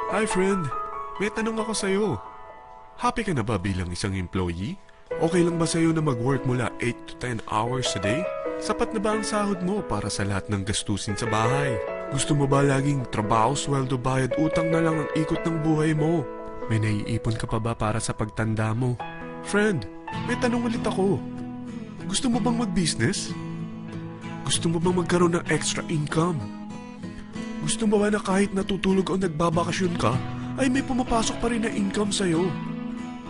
Hi friend, may tanong ako sa'yo. Happy ka na ba bilang isang employee? Okay lang ba sa'yo na mag-work mula 8 to 10 hours a day? Sapat na ba ang sahod mo para sa lahat ng gastusin sa bahay? Gusto mo ba laging trabaho, sweldo, bayad, utang na lang ang ikot ng buhay mo? May naiipon ka pa ba para sa pagtanda mo? Friend, may tanong ulit ako. Gusto mo bang mag-business? Gusto mo bang magkaroon ng extra income? Gusto mo ba na kahit natutulog o nagbabakasyon ka, ay may pumapasok pa rin na income sa'yo?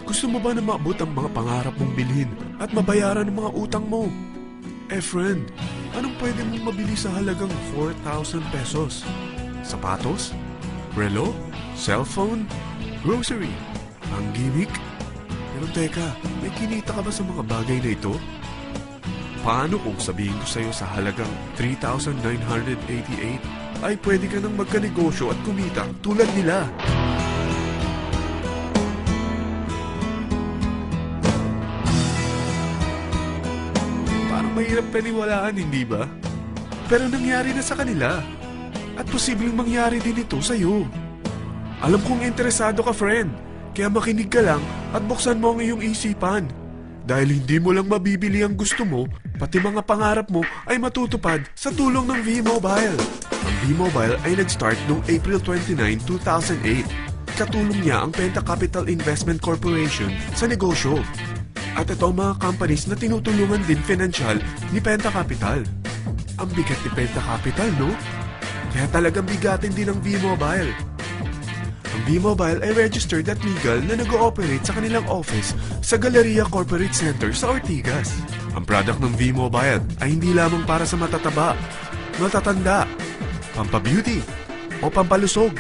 Gusto mo ba na maabot ang mga pangarap mong bilhin at mabayaran ang mga utang mo? Friend, anong pwede mong mabili sa halagang 4,000 pesos? Sapatos? Relo? Cellphone? Grocery? Ang gimmick? Pero teka, may kinita ka ba sa mga bagay na ito? Paano kung sabihin ko sa'yo sa halagang 3,988 ay pwede ka nang magkanegosyo at kumita tulad nila? Parang mahirap paniwalaan, hindi ba? Pero nangyari na sa kanila. At posibleng mangyari din ito sa'yo. Alam kong interesado ka, friend. Kaya makinig ka lang at buksan mo ang iyong isipan. Dahil hindi mo lang mabibili ang gusto mo, pati mga pangarap mo ay matutupad sa tulong ng V-Mobile. Ang V-Mobile ay nag-start noong April 29, 2008. Katulong niya ang Penta Capital Investment Corporation sa negosyo. At ito ang mga companies na tinutulungan din financial ni Penta Capital. Ang bigat ni Penta Capital, no? Kaya talagang bigatin din ang V-Mobile. Ang V-Mobile ay registered at legal na nag-ooperate sa kanilang office sa Galleria Corporate Center sa Ortigas. Ang product ng V-Mobile ay hindi lamang para sa matataba, matatanda, pampabeauty, o pampalusog.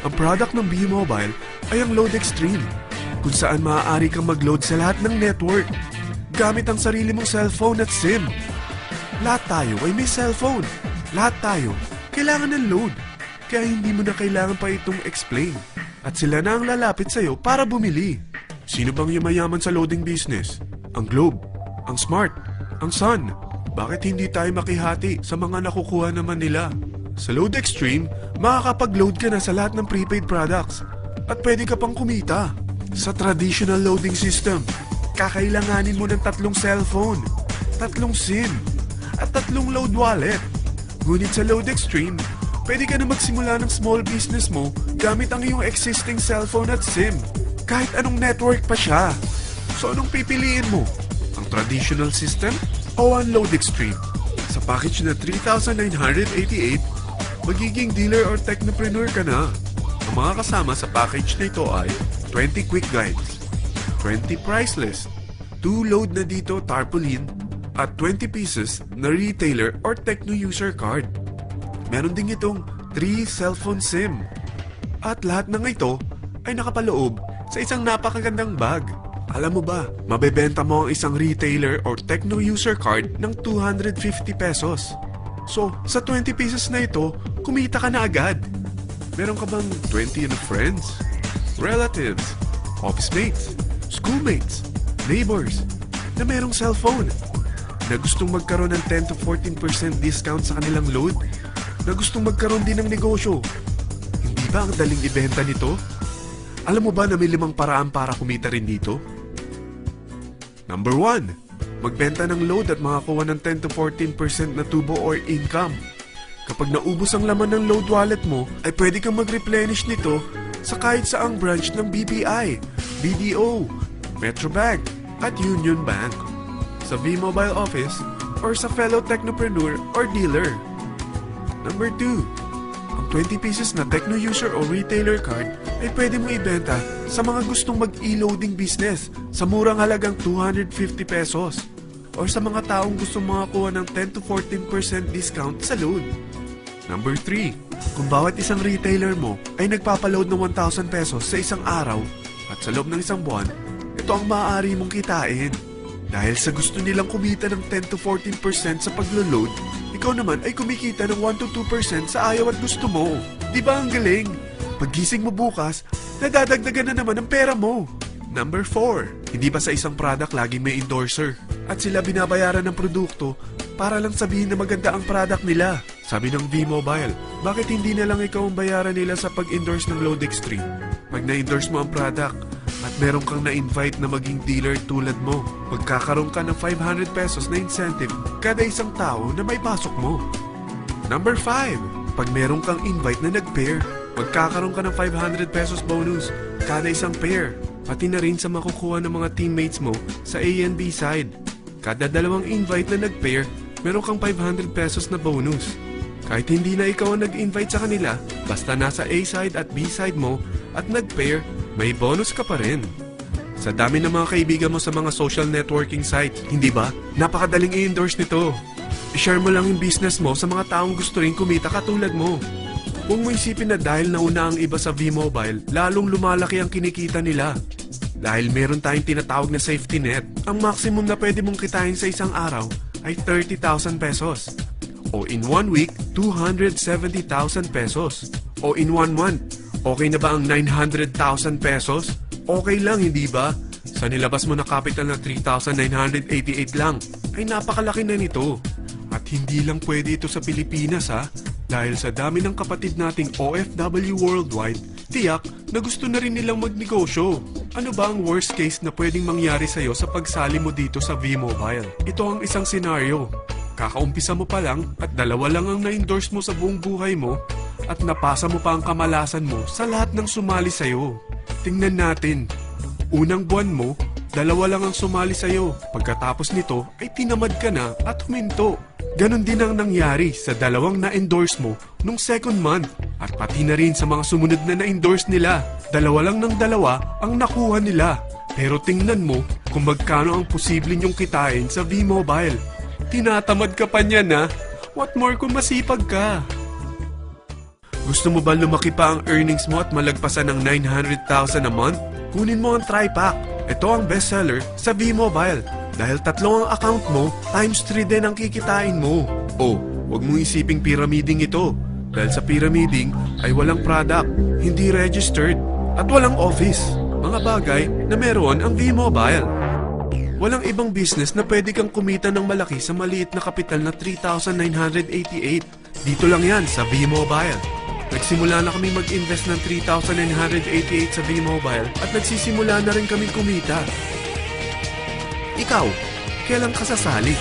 Ang product ng V-Mobile ay ang Load Extreme, kung saan maaari kang mag-load sa lahat ng network gamit ang sarili mong cellphone at SIM. Lahat tayo ay may cellphone. Lahat tayo kailangan ng load. Kaya hindi mo na kailangan pa itong explain. At sila na ang lalapit sa'yo para bumili. Sino bang yumayaman sa loading business? Ang Globe, ang Smart, ang Sun. Bakit hindi tayo makihati sa mga nakukuha naman nila? Sa Load Extreme, makakapag-load ka na sa lahat ng prepaid products. At pwede ka pang kumita. Sa traditional loading system, kakailanganin mo ng 3 cellphone, 3 SIM, at 3 load wallet. Ngunit sa Load Extreme, pwede ka na magsimula ng small business mo gamit ang iyong existing cellphone at SIM. Kahit anong network pa siya. So anong pipiliin mo? Ang traditional system o ang Load Extreme? Sa package na 3,988, magiging dealer or technopreneur ka na. Ang mga kasama sa package na ito ay 20 quick guides, 20 price list, 2 load na dito tarpaulin, at 20 pieces na retailer or techno user card. Meron din itong 3 cellphone SIM. At lahat ng ito ay nakapaloob sa isang napakagandang bag. Alam mo ba, mabebenta mo ang isang retailer or techno user card ng 250 pesos. So, sa 20 pieces na ito, kumita ka na agad. Meron ka bang 20 friends, relatives, office mates, schoolmates, neighbors na merong cellphone? Na gustong magkaroon ng 10 to 14% discount sa kanilang load? Na gustong magkaroon din ng negosyo? Hindi ba ang daling ibenta nito? Alam mo ba na may 5 paraan para kumita rin dito? Number 1, magbenta ng load at makakuha ng 10 to 14% na tubo or income. Kapag naubos ang laman ng load wallet mo, ay pwede kang mag-replenish nito sa kahit saang branch ng BPI, BDO, Metrobank, at Union Bank, sa V-Mobile office, or sa fellow technopreneur or dealer. Number 2, ang 20 pieces na techno user o retailer card ay pwede mo ibenta sa mga gustong mag-e-loading business sa murang halagang 250 pesos or sa mga taong gustong makakuha ng 10 to 14% discount sa load. Number 3, kung bawat isang retailer mo ay nagpapaload ng 1,000 pesos sa isang araw at sa loob ng isang buwan, ito ang maaari mong kitain. Dahil sa gusto nilang kumita ng 10 to 14% sa paglo-load, ikaw naman ay kumikita ng 1 to 2% sa ayaw at gusto mo. Di ba ang galing? Paggising mo bukas, nadadagdagan na naman ang pera mo. Number 4, hindi ba sa isang product laging may endorser? At sila binabayaran ng produkto para lang sabihin na maganda ang product nila. Sabi ng V-Mobile, bakit hindi na lang ikaw ang bayaran nila sa pag-endorse ng Load Extreme? Pag na-endorse mo ang product at meron kang na-invite na maging dealer tulad mo, magkakaroon ka ng 500 pesos na incentive kada isang tao na may pasok mo. Number 5, pag meron kang invite na nag-pair, magkakaroon ka ng 500 pesos bonus kada isang pair, pati na rin sa makukuha ng mga teammates mo sa A and B side. Kada dalawang invite na nag-pair, meron kang 500 pesos na bonus. Kahit hindi na ikaw ang nag-invite sa kanila, basta nasa A side at B side mo at nag-pair, may bonus ka pa rin. Sa dami ng mga kaibigan mo sa mga social networking sites, hindi ba? Napakadaling i-endorse nito. I-share mo lang yung business mo sa mga taong gusto rin kumita katulad mo. Kung mo isipin na dahil nauna ang iba sa V-Mobile, lalong lumalaki ang kinikita nila. Dahil meron tayong tinatawag na safety net, ang maximum na pwede mong kitain sa isang araw ay 30,000 pesos. O in 1 week, 270,000 pesos. O in 1 month, okay na ba ang 900,000 pesos? Okay lang, hindi ba? Sa nilabas mo na capital na 3,988 lang, ay napakalaki na nito. At hindi lang pwede ito sa Pilipinas ha, dahil sa dami ng kapatid nating OFW worldwide, tiyak na gusto na rin nilang magnegosyo. Ano ba ang worst case na pwedeng mangyari sa'yo sa pagsali mo dito sa V-Mobile? Ito ang isang senaryo. Kakaumpisa mo pa lang at dalawa lang ang na-endorse mo sa buong buhay mo at napasa mo pa ang kamalasan mo sa lahat ng sumali sa'yo. Tingnan natin. Unang buwan mo, dalawa lang ang sumali sa'yo. Pagkatapos nito ay tinamad ka na at huminto. Ganon din ang nangyari sa dalawang na-endorse mo nung second month at pati na rin sa mga sumunod na na-endorse nila. Dalawa lang ng dalawa ang nakuha nila. Pero tingnan mo kung magkano ang posible nyong kitain sa V-Mobile. Tinatamad ka pa niya na? What more kung masipag ka? Gusto mo ba lumaki pa ang earnings mo at malagpasan ng 900,000 a month? Kunin mo ang TriPack. Ito ang bestseller sa V-Mobile. Dahil 3 ang account mo, times 3 din ang kikitain mo. O, huwag mong isiping pyramiding ito. Dahil sa pyramiding ay walang product, hindi registered, at walang office. Mga bagay na meron ang V-Mobile. Walang ibang business na pwede kang kumita ng malaki sa maliit na kapital na 3,988. Dito lang yan sa V-Mobile. Nagsimula na kami mag-invest ng 3,988 sa V-Mobile at nagsisimula na rin kami kumita. Ikaw, kailan ka sasali?